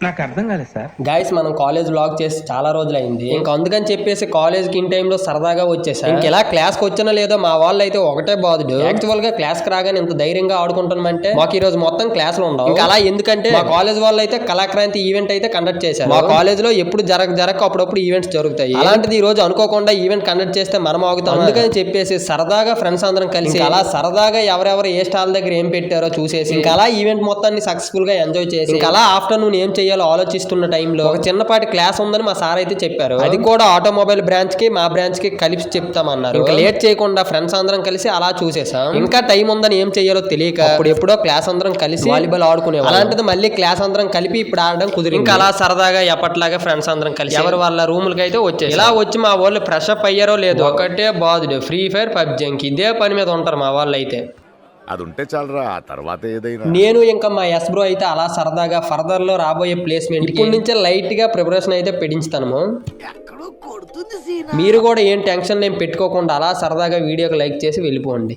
నాకు అర్థం కాలేదు సార్. గైస్ మనం కాలేజ్ వ్లాగ్ చేసి చాలా రోజులు అయింది. ఇంకా అందుకని చెప్పేసి కాలేజ్ కి ఇన్ టైంలో సరదాగా వచ్చేసా. ఇంక ఇలా క్లాస్ కి వచ్చినా లేదో మా వాళ్ళు అయితే ఒకటే బాధుడు. యాక్చువల్ గా క్లాస్ కి రాగానే ఇంత ధైర్యంగా ఆడుకుంటామంటే మాకు ఈ రోజు మొత్తం క్లాసులు ఉండవు. ఇంకా అలా ఎందుకంటే మా కాలేజ్ వాళ్ళు అయితే కళాక్రాంతి ఈవెంట్ అయితే కండక్ట్ చేశారు. మా కాలేజ్ లో ఎప్పుడు జరగక అప్పుడప్పుడు ఈవెంట్స్ జరుగుతాయి. అలాంటిది ఈ రోజు అనుకోకుండా ఈవెంట్ కండక్ట్ చేస్తే మనం ఆగుతాం. అందుకని చెప్పేసి సరదాగా ఫ్రెండ్స్ అందరం కలిసి అలా సరదాగా ఎవరెవరు ఏ స్టాల్ దగ్గర ఏం పెట్టారో చూసేసి ఇంకా అలా ఈవెంట్ మొత్తాన్ని సక్సెస్ఫుల్ గా ఎంజాయ్ చేసి ఇంకా అలా ఆఫ్టర్నూన్ ఏం చేయాలో ఆలోచిస్తున్న టైంలో ఒక చిన్నపాటి క్లాస్ ఉందని మా సార్ అయితే చెప్పారు. అది కూడా ఆటోమొబైల్ బ్రాంచ్ కి మా బ్రాంచ్ కి కలిపి చెప్తామన్నారు. ఇంకా లేట్ చేయకుండా ఫ్రెండ్స్ అందరం కలిసి అలా చూసేసాం. ఇంకా టైం ఉందని ఏం చేయాలో తెలియక అప్పుడు ఎప్పుడో క్లాస్ అందరం కలిసి వాలీబాల్ ఆడుకునే. అలాంటిది మళ్ళీ క్లాస్ అందరం కలిపి ఇప్పుడు ఆడడం కుదిరింది. ఇంకా అలా సరదాగా ఎప్పట్లాగా ఫ్రెండ్స్ అందరం కలిసి ఎవరు వాళ్ళ రూములకి అయితే వచ్చేసి ఇలా వచ్చి మా వాళ్ళు ఫ్రెష్ అప్ అయ్యారో లేదు ఒకటే బాధుడు ఫ్రీ ఫైర్ పబ్జి ఇదే పని మీద ఉంటారు మా వాళ్ళు అయితే. అది ఉంటే చాలరా, ఆ తర్వాత ఏదైనా. నేను ఇంకా మా ఎస్ బ్రో అయితే అలా సరదాగా ఫర్దర్ లో రాబోయే ప్లేస్మెంట్ ఇప్పటి నుంచే లైట్ గా ప్రిపరేషన్ అయితే పెట్టించుతాము. మీరు కూడా ఏం టెన్షన్ ఏం పెట్టుకోకుండా అలా సరదాగా వీడియోకి లైక్ చేసి వెళ్ళిపోండి.